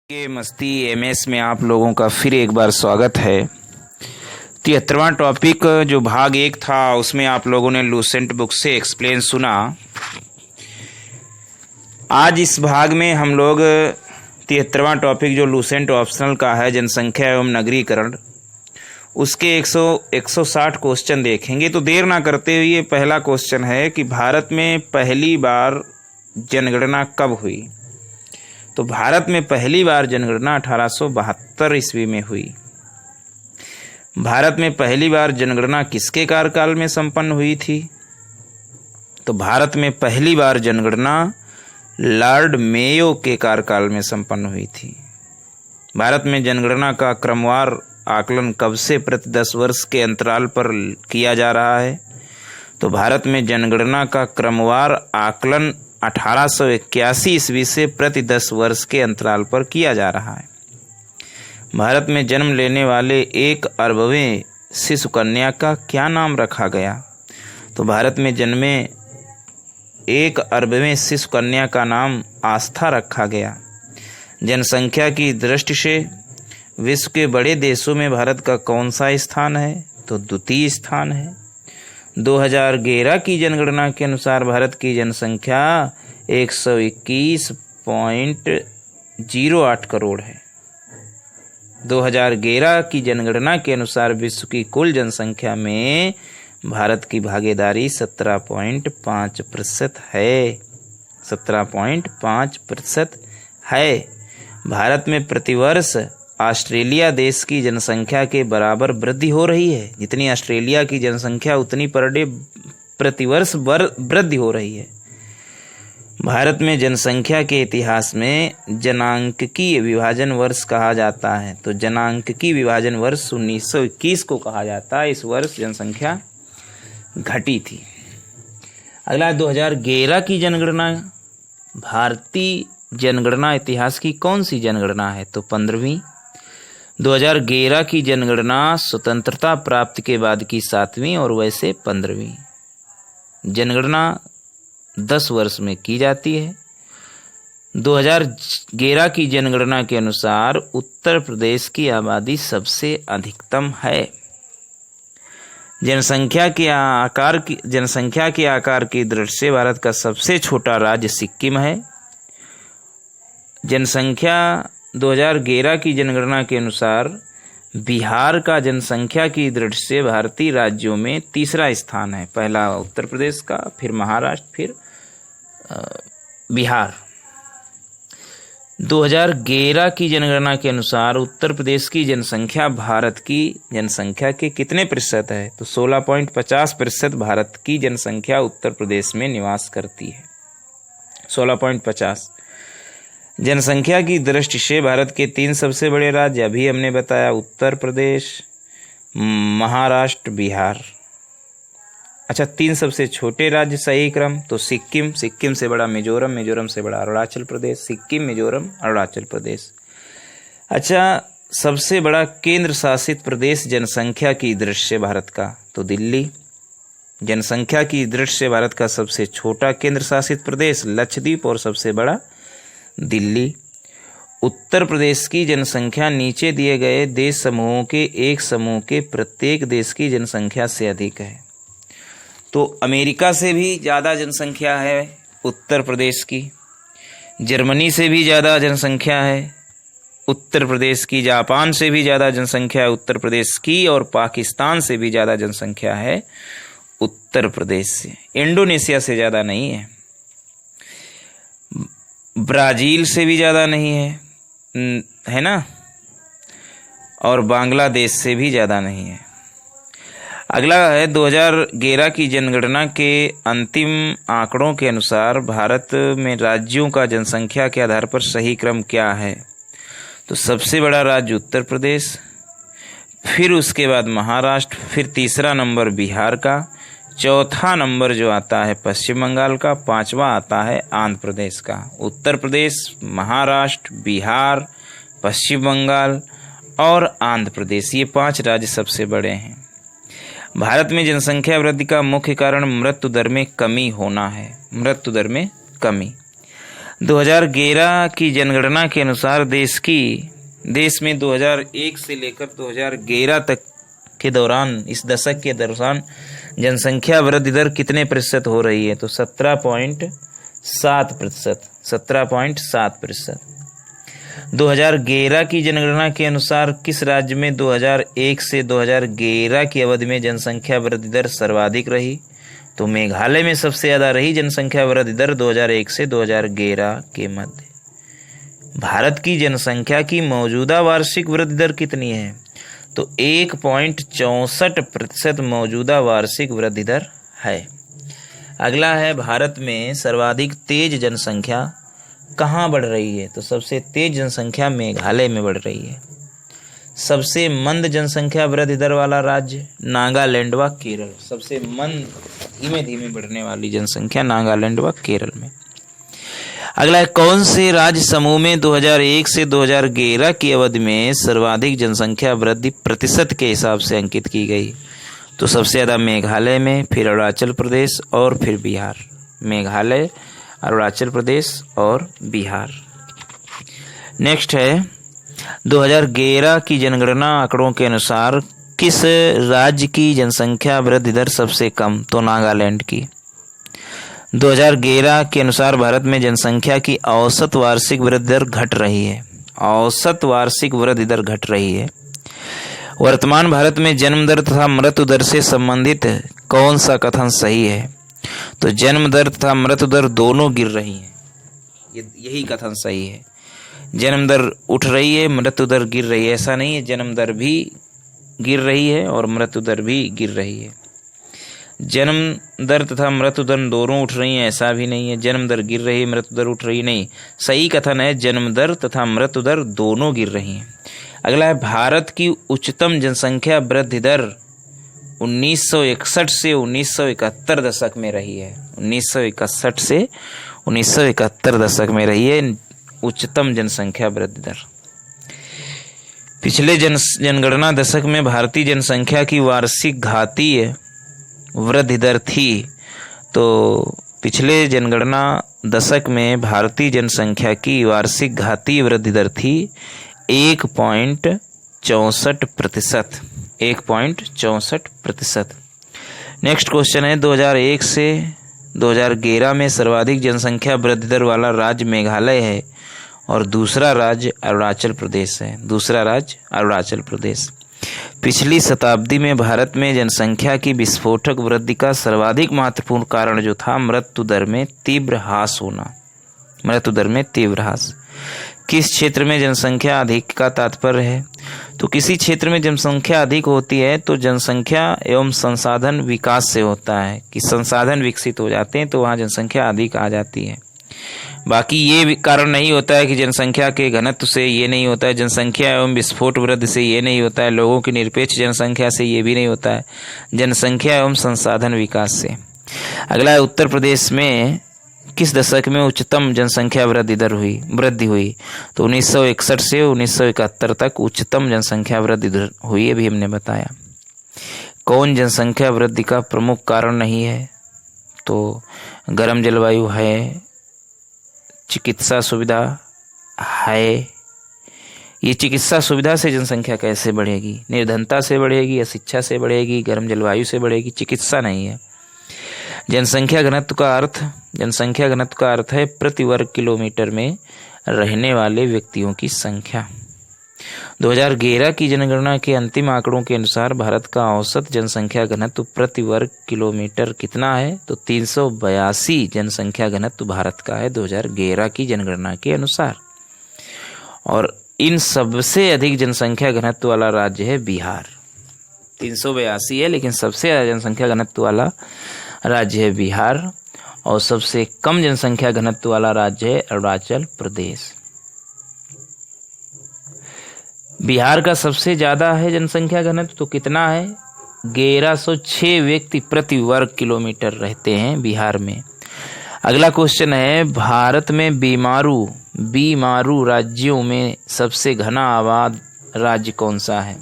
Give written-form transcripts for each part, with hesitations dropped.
के मस्ती एमएस में आप लोगों का फिर एक बार स्वागत है। 73वां टॉपिक जो भाग 1 था उसमें आप लोगों ने लूसेंट बुक से एक्सप्लेन सुना। आज इस भाग में हम लोग 73वां टॉपिक जो लूसेंट ऑप्शनल का है, जनसंख्या एवं नगरीकरण, उसके 160 क्वेश्चन देखेंगे। तो देर ना करते हुए पहला क्वेश्चन है कि भारत में पहली बार जनगणना कब हुई? तो भारत में पहली बार जनगणना 1872 ईस्वी में हुई। भारत में पहली बार जनगणना किसके कार्यकाल में संपन्न हुई थी? तो भारत में पहली बार जनगणना लॉर्ड मेयो के कार्यकाल में संपन्न हुई थी। भारत में जनगणना का क्रमवार आकलन कब से प्रति 10 वर्ष के अंतराल पर किया जा रहा है? तो भारत में जनगणना का क्रमवार आकलन 1881 ईस्वी से प्रति 10 वर्ष के अंतराल पर किया जा रहा है। भारत में जन्म लेने वाले 1 अरबवें शिशु कन्या का क्या नाम रखा गया? तो भारत में जन्मे 1 अरबवें शिशु कन्या का नाम आस्था रखा गया। जनसंख्या की दृष्टि से विश्व के बड़े देशों में भारत का कौन सा स्थान है? तो द्वितीय स्थान है। 2011 की जनगणना के अनुसार भारत की जनसंख्या 121.08 करोड़ है। 2011 की जनगणना के अनुसार विश्व की कुल जनसंख्या में भारत की भागीदारी 17.5% है। 17.5% है। भारत में प्रतिवर्ष ऑस्ट्रेलिया देश की जनसंख्या के बराबर वृद्धि हो रही है। जितनी ऑस्ट्रेलिया की जनसंख्या उतनी पर डे प्रतिवर्ष वृद्धि हो रही है। भारत में जनसंख्या के इतिहास में जनांकीय विभाजन वर्ष कहा जाता है। तो जनांकीय विभाजन वर्ष 1921 को कहा जाता है। इस वर्ष जनसंख्या घटी थी। अगला 2011 की जनगणना भारतीय जनगणना इतिहास की कौन सी जनगणना है? तो 15वीं। 2011 की जनगणना स्वतंत्रता प्राप्ति के बाद की 7वीं और वैसे 15वीं। जनगणना 10 वर्ष में की जाती है। 2011 की जनगणना के अनुसार उत्तर प्रदेश की आबादी सबसे अधिकतम है। जनसंख्या के आकार की दृष्टि से भारत का सबसे छोटा राज्य सिक्किम है। जनसंख्या 2011 की जनगणना के अनुसार बिहार का जनसंख्या की दृष्टि से भारतीय राज्यों में तीसरा स्थान है। पहला उत्तर प्रदेश का, फिर महाराष्ट्र, फिर बिहार। 2011 की जनगणना के अनुसार उत्तर प्रदेश की जनसंख्या भारत की जनसंख्या के कितने प्रतिशत है? तो 16.50% भारत की जनसंख्या उत्तर प्रदेश में निवास करती है। 16.50। जनसंख्या की दृष्टि से भारत के 3 सबसे बड़े राज्य अभी हमने बताया, उत्तर प्रदेश, महाराष्ट्र, बिहार। अच्छा, 3 सबसे छोटे राज्य सही क्रम, तो सिक्किम से बड़ा मिजोरम से बड़ा अरुणाचल प्रदेश। सिक्किम, मिजोरम, अरुणाचल प्रदेश। अच्छा, सबसे बड़ा केंद्र शासित प्रदेश जनसंख्या की दृष्टि से भारत का, तो दिल्ली। जनसंख्या की दृष्टि से भारत का सबसे छोटा केंद्र शासित प्रदेश लक्षद्वीप और सबसे बड़ा दिल्ली। उत्तर प्रदेश की जनसंख्या नीचे दिए गए देश समूहों के एक समूह के प्रत्येक देश की जनसंख्या से अधिक है। तो अमेरिका से भी ज़्यादा जनसंख्या है उत्तर प्रदेश की, जर्मनी से भी ज़्यादा जनसंख्या है उत्तर प्रदेश की, जापान से भी ज़्यादा जनसंख्या है उत्तर प्रदेश की, और पाकिस्तान से भी ज़्यादा जनसंख्या है उत्तर प्रदेश से। इंडोनेशिया से ज़्यादा नहीं है, ब्राज़ील से भी ज़्यादा नहीं है ना, और बांग्लादेश से भी ज़्यादा नहीं है। अगला है 2011 की जनगणना के अंतिम आंकड़ों के अनुसार भारत में राज्यों का जनसंख्या के आधार पर सही क्रम क्या है? तो सबसे बड़ा राज्य उत्तर प्रदेश, फिर उसके बाद महाराष्ट्र, फिर तीसरा नंबर बिहार का, चौथा नंबर जो आता है पश्चिम बंगाल का, 5वां आता है आंध्र प्रदेश का। उत्तर प्रदेश, महाराष्ट्र, बिहार, पश्चिम बंगाल और आंध्र प्रदेश, ये 5 राज्य सबसे बड़े हैं। भारत में जनसंख्या वृद्धि का मुख्य कारण मृत्यु दर में कमी होना है। मृत्यु दर में कमी। 2011 की जनगणना के अनुसार देश में 2001 से लेकर 2011 तक के दौरान, इस दशक के दौरान जनसंख्या वृद्धि दर कितने प्रतिशत हो रही है? तो 17.7%। 17.7%। 2011 की जनगणना के अनुसार किस राज्य में 2001 से 2011 की अवधि में जनसंख्या वृद्धि दर सर्वाधिक रही? तो मेघालय में सबसे ज़्यादा रही जनसंख्या वृद्धि दर 2001 से 2011 के मध्य। भारत की जनसंख्या की मौजूदा वार्षिक वृद्धि दर कितनी है? तो 1.64% मौजूदा वार्षिक वृद्धि दर है। अगला है, भारत में सर्वाधिक तेज जनसंख्या कहाँ बढ़ रही है? तो सबसे तेज जनसंख्या मेघालय में बढ़ रही है। सबसे मंद जनसंख्या वृद्धि दर वाला राज्य नागालैंड व केरल। सबसे मंद, धीमे धीमे बढ़ने वाली जनसंख्या नागालैंड व केरल में। अगला है, कौन से राज्य समूह में 2001 से 2011 की अवधि में सर्वाधिक जनसंख्या वृद्धि प्रतिशत के हिसाब से अंकित की गई? तो सबसे ज़्यादा मेघालय में, फिर अरुणाचल प्रदेश और फिर बिहार। मेघालय, अरुणाचल प्रदेश और बिहार। नेक्स्ट है, 2011 की जनगणना आंकड़ों के अनुसार किस राज्य की जनसंख्या वृद्धि दर सबसे कम? तो नागालैंड की। 2011 के अनुसार भारत में जनसंख्या की औसत वार्षिक वृद्धि दर घट रही है। औसत वार्षिक वृद्धि दर घट रही है। वर्तमान भारत में जन्म दर तथा मृत्यु दर से संबंधित कौन सा कथन सही है? तो जन्म दर तथा मृत्यु दर दोनों गिर रही हैं, यही कथन सही है। जन्म दर उठ रही है, मृत्यु दर गिर रही है, ऐसा नहीं है। जन्म दर भी गिर रही है और मृत्यु दर भी गिर रही है। जन्म दर तथा मृत्यु दर दोनों उठ रही हैं, ऐसा भी नहीं है। जन्म दर गिर रही है, मृत्यु दर उठ रही नहीं। सही कथन है, जन्म दर तथा मृत्यु दर दोनों गिर रही हैं। अगला है, भारत की उच्चतम जनसंख्या वृद्धि दर 1961 से 1971 दशक में रही है। 1961 से 1971 दशक में रही है उच्चतम जनसंख्या वृद्धि दर। पिछले जनगणना दशक में भारतीय जनसंख्या की वार्षिक घातीय वृद्धि दर थी। तो पिछले जनगणना दशक में भारतीय जनसंख्या की वार्षिक घातीय वृद्धि दर थी 1.64%। 1.64%। नेक्स्ट क्वेश्चन है, 2001 से 2011 में सर्वाधिक जनसंख्या वृद्धि दर वाला राज्य मेघालय है और दूसरा राज्य अरुणाचल प्रदेश है। दूसरा राज्य अरुणाचल प्रदेश। पिछली शताब्दी में भारत में जनसंख्या की विस्फोटक वृद्धि का सर्वाधिक महत्वपूर्ण कारण जो था मृत्यु दर में तीव्र ह्रास होना। मृत्यु दर में तीव्र ह्रास। किस क्षेत्र में जनसंख्या अधिक का तात्पर्य है? तो किसी क्षेत्र में जनसंख्या अधिक होती है तो जनसंख्या एवं संसाधन विकास से होता है कि संसाधन विकसित हो जाते हैं तो वहाँ जनसंख्या अधिक आ जाती है। बाकी ये कारण नहीं होता है कि जनसंख्या के घनत्व से, ये नहीं होता है जनसंख्या एवं विस्फोट वृद्धि से, ये नहीं होता है लोगों की निरपेक्ष जनसंख्या से, ये भी नहीं होता है जनसंख्या एवं संसाधन विकास से। अगला है, उत्तर प्रदेश में किस दशक में उच्चतम जनसंख्या वृद्धि हुई? तो 1961 से 1971 तक उच्चतम जनसंख्या वृद्धि हुई, अभी हमने बताया। कौन जनसंख्या वृद्धि का प्रमुख कारण नहीं है? तो गर्म जलवायु है, चिकित्सा सुविधा है। ये चिकित्सा सुविधा से जनसंख्या कैसे बढ़ेगी? निर्धनता से बढ़ेगी, अशिक्षा से बढ़ेगी, गर्म जलवायु से बढ़ेगी, चिकित्सा नहीं है। जनसंख्या घनत्व का अर्थ है प्रति वर्ग किलोमीटर में रहने वाले व्यक्तियों की संख्या। 2011 की जनगणना के अंतिम आंकड़ों के अनुसार भारत का औसत जनसंख्या घनत्व प्रति वर्ग किलोमीटर कितना है? तो 382 जनसंख्या घनत्व भारत का है 2011 की जनगणना के अनुसार। और इन सबसे अधिक जनसंख्या घनत्व वाला राज्य है बिहार। 382 है, लेकिन सबसे ज़्यादा जनसंख्या घनत्व वाला राज्य है बिहार और सबसे कम जनसंख्या घनत्व वाला राज्य है अरुणाचल प्रदेश। बिहार का सबसे ज़्यादा है जनसंख्या घनत्व, तो कितना है? 1106 व्यक्ति प्रति वर्ग किलोमीटर रहते हैं बिहार में। अगला क्वेश्चन है, भारत में बीमारू राज्यों में सबसे घना आबाद राज्य कौन सा है?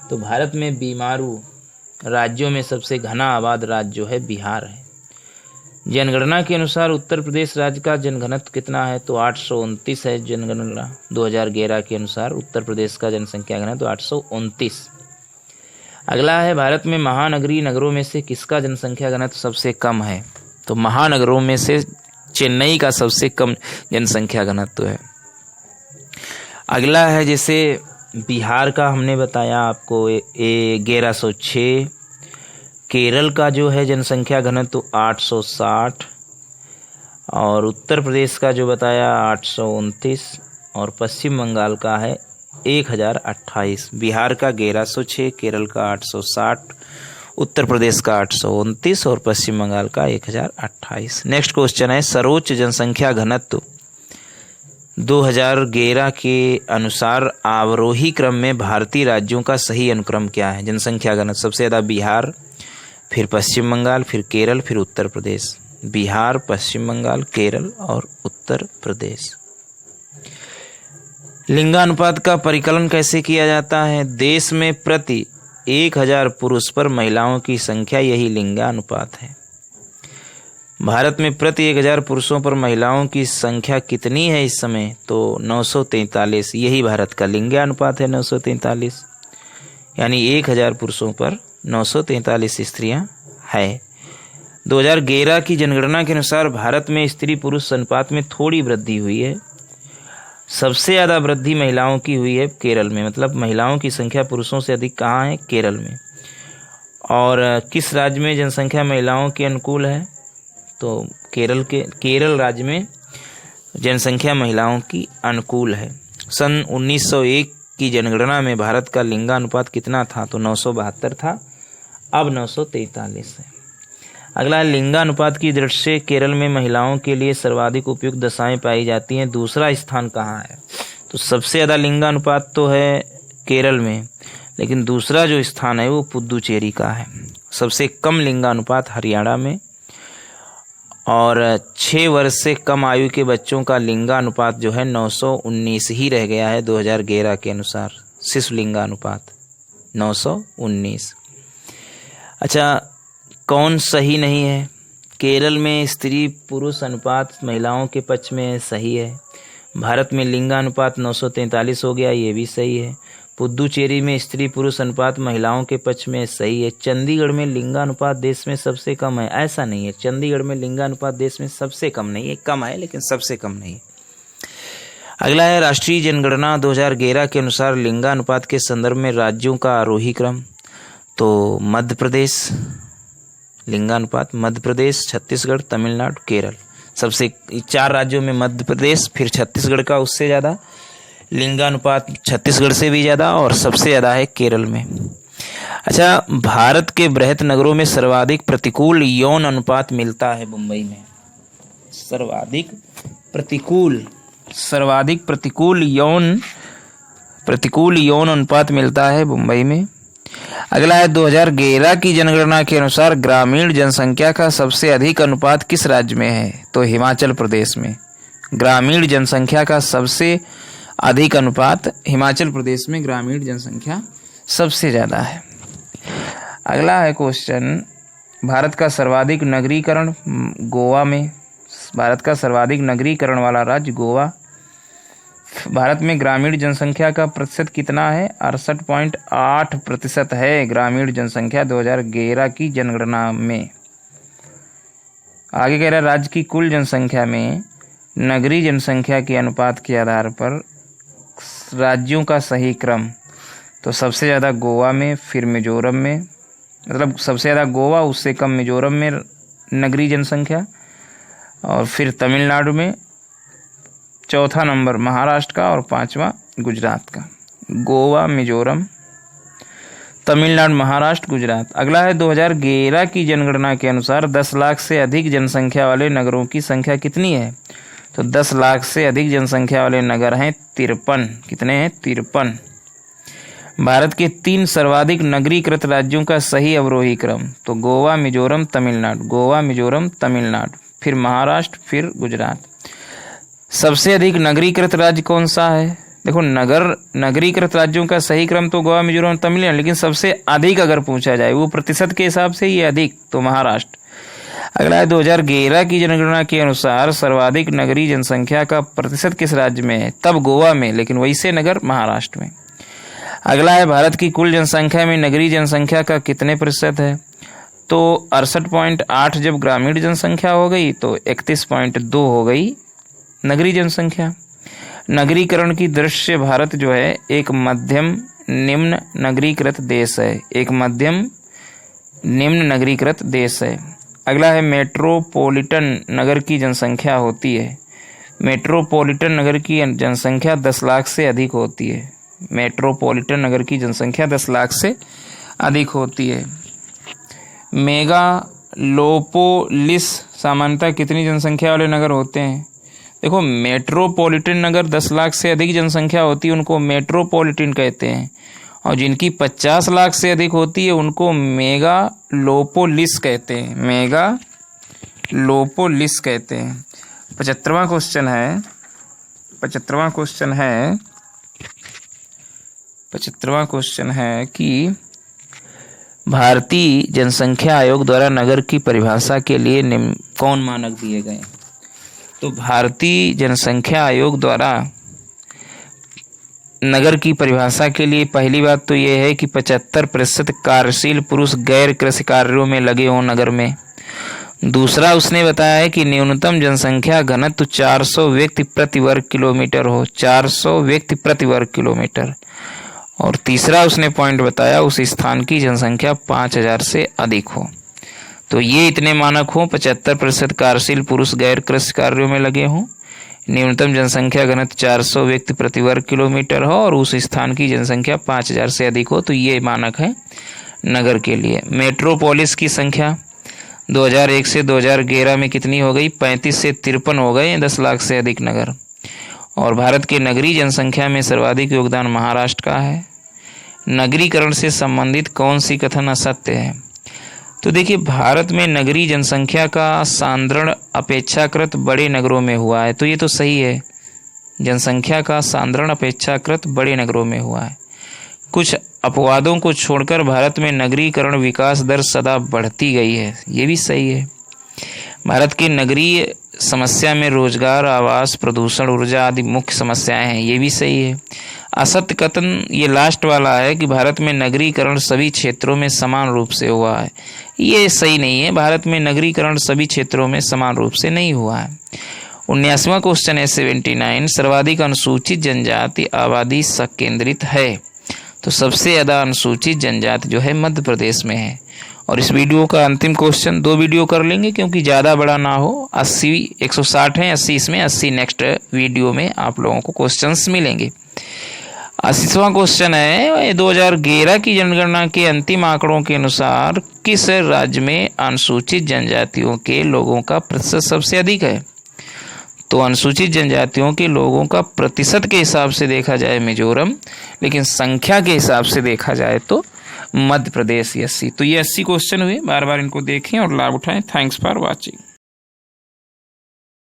तो भारत में बीमारू राज्यों में सबसे घना आबाद राज्य जो है बिहार है। जनगणना के अनुसार उत्तर प्रदेश राज्य का जनघनत्व कितना है? तो 829 है जनगणना 2011 के अनुसार उत्तर प्रदेश का जनसंख्या घनत्व 829। अगला है, भारत में महानगरीय नगरों में से किसका जनसंख्या घनत्व सबसे कम है? तो महानगरों में से चेन्नई का सबसे कम जनसंख्या घनत्व है। अगला है, जैसे बिहार का हमने बताया आपको 1106, केरल का जो है जनसंख्या घनत्व 860, और उत्तर प्रदेश का जो बताया 829, और पश्चिम बंगाल का है 1028। बिहार का 1106, केरल का 860, उत्तर प्रदेश का 829 और पश्चिम बंगाल का 1028। नेक्स्ट क्वेश्चन है, सर्वोच्च जनसंख्या घनत्व 2011 के अनुसार आरोही क्रम में भारतीय राज्यों का सही अनुक्रम क्या है? जनसंख्या घनत्व सबसे ज़्यादा बिहार, फिर पश्चिम बंगाल, फिर केरल, फिर उत्तर प्रदेश। बिहार, पश्चिम बंगाल, केरल और उत्तर प्रदेश। लिंगानुपात का परिकलन कैसे किया जाता है? देश में प्रति 1000 पुरुष पर महिलाओं की संख्या, यही लिंगानुपात है। भारत में प्रति 1000 पुरुषों पर महिलाओं की संख्या कितनी है इस समय? तो 943, यही भारत का लिंगानुपात है 943, यानी 1000 पुरुषों पर 943 स्त्रियां है। 2011 की जनगणना के अनुसार भारत में स्त्री पुरुष अनुपात में थोड़ी वृद्धि हुई है। सबसे ज़्यादा वृद्धि महिलाओं की हुई है केरल में, मतलब महिलाओं की संख्या पुरुषों से अधिक कहाँ है? केरल में। और किस राज्य में जनसंख्या महिलाओं के अनुकूल है? तो केरल राज्य में जनसंख्या महिलाओं की अनुकूल है। सन 1901 की जनगणना में भारत का लिंगानुपात कितना था? तो 972 था, अब 943 है। अगला, लिंगानुपात की दृष्टि से केरल में महिलाओं के लिए सर्वाधिक उपयुक्त दशाएं पाई जाती हैं, दूसरा स्थान कहाँ है? तो सबसे ज़्यादा लिंगानुपात तो है केरल में, लेकिन दूसरा जो स्थान है वो पुदुचेरी का है। सबसे कम लिंगानुपात हरियाणा में, और 6 वर्ष से कम आयु के बच्चों का लिंगानुपात जो है 919 ही रह गया है 2011 के अनुसार। शिशु लिंगानुपात 919। अच्छा, कौन सही नहीं है? केरल में स्त्री पुरुष अनुपात महिलाओं के पक्ष में सही है। भारत में लिंगानुपात 943 हो गया, ये भी सही है। पुदुचेरी में स्त्री पुरुष अनुपात महिलाओं के पक्ष में सही है। चंडीगढ़ में लिंगानुपात देश में सबसे कम है, ऐसा नहीं है। चंडीगढ़ में लिंगानुपात देश में सबसे कम नहीं है, कम है लेकिन सबसे कम नहीं है। अगला है, राष्ट्रीय जनगणना 2011 के अनुसार लिंगानुपात के संदर्भ में राज्यों का आरोही क्रम। तो मध्य प्रदेश लिंगानुपात, मध्य प्रदेश, छत्तीसगढ़, तमिलनाडु, केरल। सबसे 4 राज्यों में मध्य प्रदेश, फिर छत्तीसगढ़ का उससे ज़्यादा लिंगानुपात, छत्तीसगढ़ से भी ज़्यादा, और सबसे ज़्यादा है केरल में। अच्छा, भारत के बृहत नगरों में सर्वाधिक प्रतिकूल यौन अनुपात मिलता है मुंबई में। सर्वाधिक प्रतिकूल यौन अनुपात मिलता है मुंबई में। अगला है, 2011 की जनगणना के अनुसार ग्रामीण जनसंख्या का सबसे अधिक अनुपात किस राज्य में है? तो हिमाचल प्रदेश में। ग्रामीण जनसंख्या का सबसे अधिक अनुपात हिमाचल प्रदेश में, ग्रामीण जनसंख्या सबसे ज़्यादा है। अगला है क्वेश्चन, भारत का सर्वाधिक नगरीकरण गोवा में। भारत का सर्वाधिक नगरीकरण वाला राज्य गोवा। भारत में ग्रामीण जनसंख्या का प्रतिशत कितना है? 68.8% है ग्रामीण जनसंख्या 2011 की जनगणना में। आगे कह रहा है, राज्य की कुल जनसंख्या में नगरीय जनसंख्या के अनुपात के आधार पर राज्यों का सही क्रम। तो सबसे ज़्यादा गोवा में, फिर मिजोरम में, मतलब सबसे ज़्यादा गोवा, उससे कम मिजोरम में नगरीय जनसंख्या, और फिर तमिलनाडु में, चौथा नंबर महाराष्ट्र का, और 5वां गुजरात का। गोवा, मिजोरम, तमिलनाडु, महाराष्ट्र, गुजरात। अगला है, 2011 की जनगणना के अनुसार 10 लाख से अधिक जनसंख्या वाले नगरों की संख्या कितनी है? तो 10 लाख से अधिक जनसंख्या वाले नगर हैं 53। कितने हैं? 53। भारत के 3 सर्वाधिक नगरीकृत राज्यों का सही अवरोही क्रम। तो गोवा, मिजोरम, तमिलनाडु, गोवा, मिजोरम, तमिलनाडु, फिर महाराष्ट्र, फिर गुजरात। सबसे अधिक नगरीकृत राज्य कौन सा है? देखो, नगरीकृत राज्यों का सही क्रम तो गोवा, मिजोरम, तमिलनाडु, लेकिन सबसे अधिक अगर पूछा जाए वो प्रतिशत के हिसाब से ये अधिक, तो महाराष्ट्र। अगला है 2011 की जनगणना के अनुसार सर्वाधिक नगरीय जनसंख्या का प्रतिशत किस राज्य में है? तब गोवा में, लेकिन वैसे नगर महाराष्ट्र में। अगला है भारत की कुल जनसंख्या में नगरीय जनसंख्या का कितने प्रतिशत है? तो 68.8 जब ग्रामीण जनसंख्या हो गई तो 31.2 हो गई नगरीय जनसंख्या। नगरीकरण की दृष्टि से भारत जो है एक मध्यम निम्न नगरीकृत देश है, एक मध्यम निम्न नगरीकृत देश है। अगला है मेट्रोपॉलिटन नगर की जनसंख्या होती है। मेट्रोपॉलिटन नगर की जनसंख्या 10 लाख से अधिक होती है। मेट्रोपॉलिटन नगर की जनसंख्या 10 लाख से अधिक होती है। मेगालोपोलिस सामान्यतः कितनी जनसंख्या वाले नगर होते हैं? देखो, मेट्रोपॉलिटन नगर 10 लाख से अधिक जनसंख्या होती है उनको मेट्रोपॉलिटन कहते हैं, और जिनकी 50 लाख से अधिक होती है उनको मेगालोपोलिस कहते हैं। मेगालोपोलिस कहते हैं। 75वां क्वेश्चन है कि भारतीय जनसंख्या आयोग द्वारा नगर की परिभाषा के लिए कौन मानक दिए गए? तो भारतीय जनसंख्या आयोग द्वारा नगर की परिभाषा के लिए पहली बात तो यह है कि 75% कार्यशील पुरुष गैर कृषि कार्यों में लगे हों नगर में। दूसरा उसने बताया है कि न्यूनतम जनसंख्या घनत्व 400 व्यक्ति प्रति वर्ग किलोमीटर हो, 400 व्यक्ति प्रति वर्ग किलोमीटर। और तीसरा उसने पॉइंट बताया उस स्थान की जनसंख्या 5000 से अधिक हो। तो ये इतने मानक हो, 75% कार्यशील पुरुष गैर कृषि कार्यों में लगे हों, न्यूनतम जनसंख्या घनत्व 400 व्यक्ति प्रति वर्ग किलोमीटर हो और उस स्थान की जनसंख्या 5000 से अधिक हो। तो ये मानक है नगर के लिए। मेट्रोपोलिस की संख्या 2001 से 2011 में कितनी हो गई? 35 से 53 हो गए 10 लाख से अधिक नगर। और भारत के नगरीय जनसंख्या में सर्वाधिक योगदान महाराष्ट्र का है। नगरीकरण से संबंधित कौन सी कथन असत्य है? तो देखिए, भारत में नगरीय जनसंख्या का सांद्रण अपेक्षाकृत बड़े नगरों में हुआ है, तो ये तो सही है। जनसंख्या का सांद्रण अपेक्षाकृत बड़े नगरों में हुआ है। कुछ अपवादों को छोड़कर भारत में नगरीकरण विकास दर सदा बढ़ती गई है, ये भी सही है। भारत की नगरीय समस्या में रोजगार, आवास, प्रदूषण, ऊर्जा आदि मुख्य समस्याएं हैं, ये भी सही है। असत्य कथन ये लास्ट वाला है कि भारत में नगरीकरण सभी क्षेत्रों में समान रूप से हुआ है, ये सही नहीं है। भारत में नगरीकरण सभी क्षेत्रों में समान रूप से नहीं हुआ है। 79वां क्वेश्चन है 79, सर्वाधिक अनुसूचित जनजाति आबादी संकेंद्रित है। तो सबसे ज्यादा अनुसूचित जनजाति जो है मध्य प्रदेश में है। और इस वीडियो का अंतिम क्वेश्चन 2 वीडियो कर लेंगे क्योंकि ज़्यादा बड़ा ना हो। 80 160 है, 80 इसमें, 80 नेक्स्ट वीडियो में आप लोगों को क्वेश्चंस मिलेंगे। 80वां क्वेश्चन है 2011 की जनगणना के अंतिम आंकड़ों के अनुसार किस राज्य में अनुसूचित जनजातियों के लोगों का प्रतिशत सबसे अधिक है? तो अनुसूचित जनजातियों के लोगों का प्रतिशत के हिसाब से देखा जाए मिजोरम, लेकिन संख्या के हिसाब से देखा जाए तो मध्य प्रदेश 80। तो ये 80 क्वेश्चन हुए, बार बार इनको देखें और लाभ उठाएं। Thanks for watching.